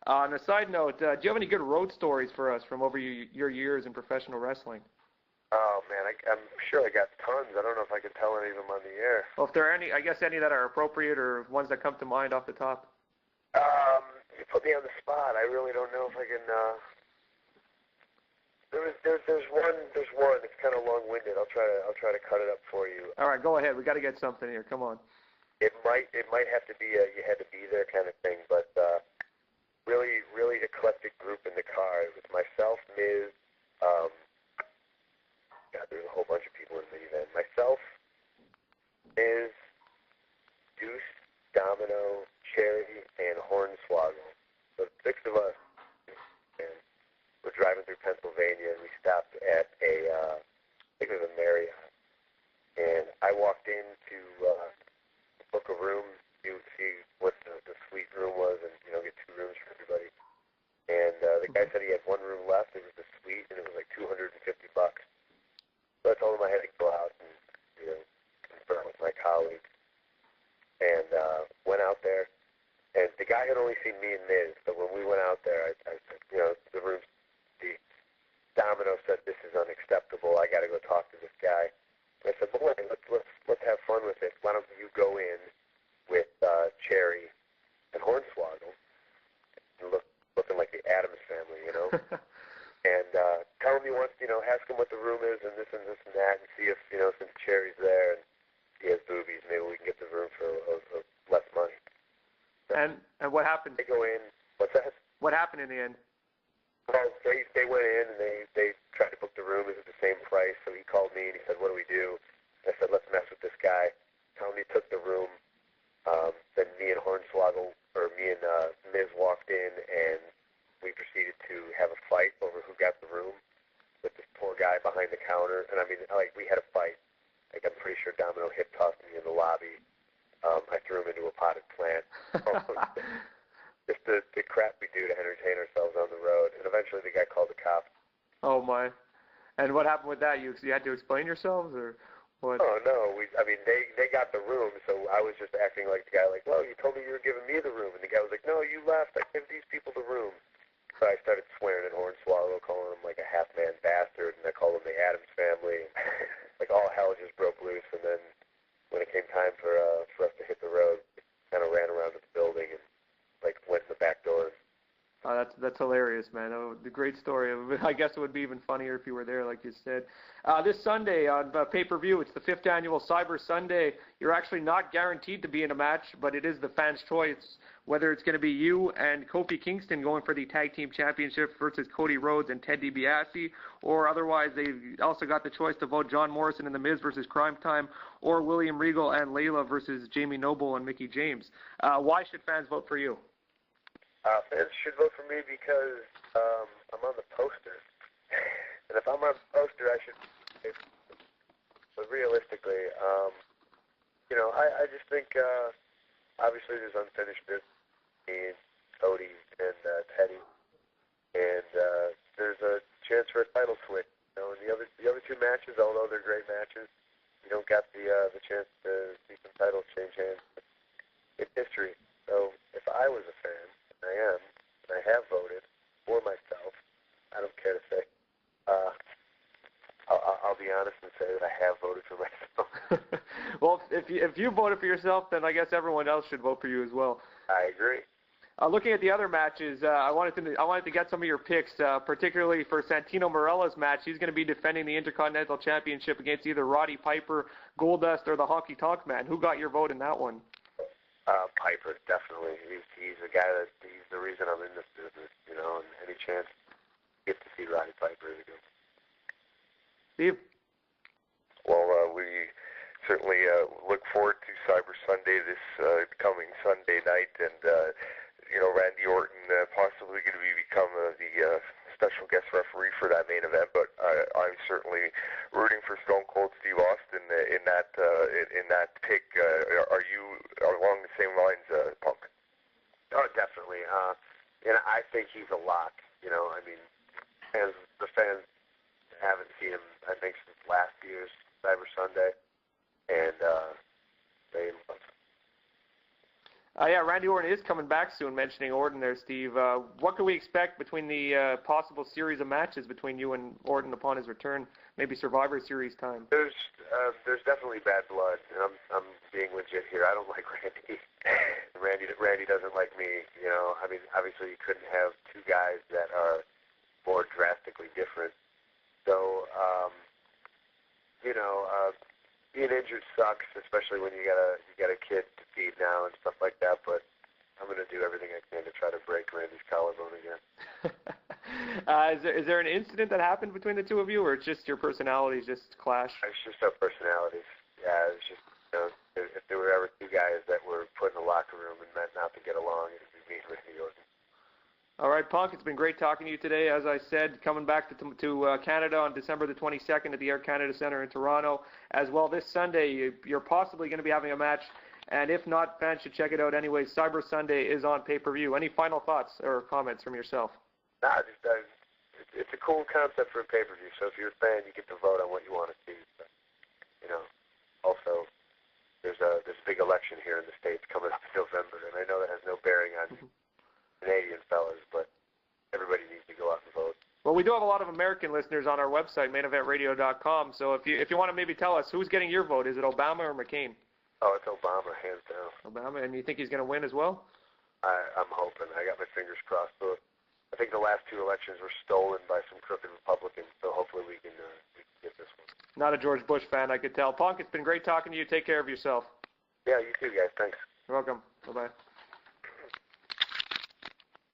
On a side note, do you have any good road stories for us from over your years in professional wrestling? Oh, man, I'm sure I got tons. I don't know if I can tell any of them on the air. Well, if there are any, I guess any that are appropriate or ones that come to mind off the top. You put me on the spot. I really don't know if I can. There's one. It's kind of long-winded. I'll try to cut it up for you. All right, go ahead. We got to get something here. Come on. It might have to be a you had to be there kind of thing, but really eclectic group in the car. It was myself, Miz. God, there's a whole bunch of people in the event. Myself, Miz, Deuce, Domino, Cherry, and Hornswoggle. So 6 of us. And we're driving through Pennsylvania, and we stopped at I think it was a Marriott. And I walked in to book a room, see what the suite room was, and get 2 rooms for everybody. And the guy said he had 1 room left. It was the suite, and it was like $250. So I told him I had to go out and confirm with my colleagues. And went out there, and the guy had only seen me and Miz. So when we went out there, I said, the room. The Domino said this is unacceptable. I got to go talk to this guy. And I said, boy, let's have fun with it. Why don't you go in with Cherry and Hornswoggle and looking like the Addams family, and tell him you want, ask him what the room is and this and that, and see if since Cherry's there and he has boobies, maybe we can get the room for less money. And what happened? They go in. What's that? What happened in the end? Well, they went in and they tried to book the room. It was the same price. So he called me and he said, "What do we do?" And I said, "Let's mess with this guy." Tony took the room. Then me and Miz walked in, and we proceeded to have a fight over who got the room with this poor guy behind the counter. And I mean, we had a fight. I'm pretty sure Domino hip tossed me in the lobby. I threw him into a potted plant. Just the crap we do to entertain ourselves on the road. And eventually the guy called the cops. Oh, my. And what happened with that? You had to explain yourselves, or what? Oh, no. They got the room, so I was just acting like the guy, like, well, you told me you were giving me the room. And the guy was like, no, you left. I gave these people the room. So I started swearing at Hornswoggle, calling him like a half-man bastard, and I called him the Addams family. Like all hell just broke loose, and then when it came time for us to hit the road, kind of ran around to the building and went in the back doors. That's hilarious, man. Oh, the great story. I guess it would be even funnier if you were there, like you said. This Sunday on pay-per-view, it's the 5th annual Cyber Sunday. You're actually not guaranteed to be in a match, but it is the fans' choice whether it's going to be you and Kofi Kingston going for the Tag Team Championship versus Cody Rhodes and Ted DiBiase, or otherwise they've also got the choice to vote John Morrison and The Miz versus Crime Time, or William Regal and Layla versus Jamie Noble and Mickie James. Why should fans vote for you? Fans should vote for me because I'm on the poster. And if I'm on the poster, I should. But realistically, I just think obviously there's unfinished business between Cody and Teddy, and there's a chance for a title switch. And the other 2 matches, although they're great matches, you don't got the chance to see some titles change hands. It's history. So if I was a fan, and I am, and I have voted for myself, I don't care to say. I'll be honest and say that I have voted for myself. Well, if you voted for yourself, then I guess everyone else should vote for you as well. I agree. Looking at the other matches, I wanted to get some of your picks, particularly for Santino Marella's match. He's going to be defending the Intercontinental Championship against either Roddy Piper, Goldust, or the Honky Tonk Man. Who got your vote in that one? Piper, definitely. He's a guy he's the reason I'm in this business, and any chance I get to see Roddy Piper is good. Steve? Well, we certainly look forward to Cyber Sunday this coming Sunday night, and Randy Orton possibly going to become the special guest referee for that main event. But I'm certainly rooting for Stone Cold Steve Austin in that pick. Are you along the same lines, Punk? Oh, definitely. And I think he's a lock. The fans haven't seen him, I think, since last year's Cyber Sunday, and they love him. Yeah, Randy Orton is coming back soon, mentioning Orton there, Steve. What can we expect between the possible series of matches between you and Orton upon his return, maybe Survivor Series time? There's definitely bad blood, and I'm being legit here. I don't like Randy. Randy doesn't like me. You know, I mean, obviously you couldn't have two guys that are more drastically different. So, being injured sucks, especially when you got a kid to feed now and stuff like that. But I'm going to do everything I can to try to break Randy's collarbone again. Is there an incident that happened between the two of you, or it's just your personalities just clash? It's just our personalities. Yeah, it's just, if there were ever two guys that were put in a locker room and meant not to get along, it would be me and Randy Orton. All right, Punk, it's been great talking to you today. As I said, coming back to Canada on December the 22nd at the Air Canada Centre in Toronto. As well, this Sunday, you're possibly going to be having a match, and if not, fans should check it out anyway. Cyber Sunday is on pay-per-view. Any final thoughts or comments from yourself? Nah, it's a cool concept for a pay-per-view, so if you're a fan, you get to vote on what you want to see. But, also, there's a big election here in the States coming up in November, and I know that has no bearing on Canadian fellas, but everybody needs to go out and vote. Well, we do have a lot of American listeners on our website, maineventradio.com, so if you want to maybe tell us who's getting your vote, is it Obama or McCain? Oh, it's Obama, hands down. Obama, and you think he's going to win as well? I'm hoping. I got my fingers crossed. So I think the last two elections were stolen by some crooked Republicans, so hopefully we can get this one. Not a George Bush fan, I could tell. Punk, it's been great talking to you. Take care of yourself. Yeah, you too, guys. Thanks. You're welcome. Bye-bye.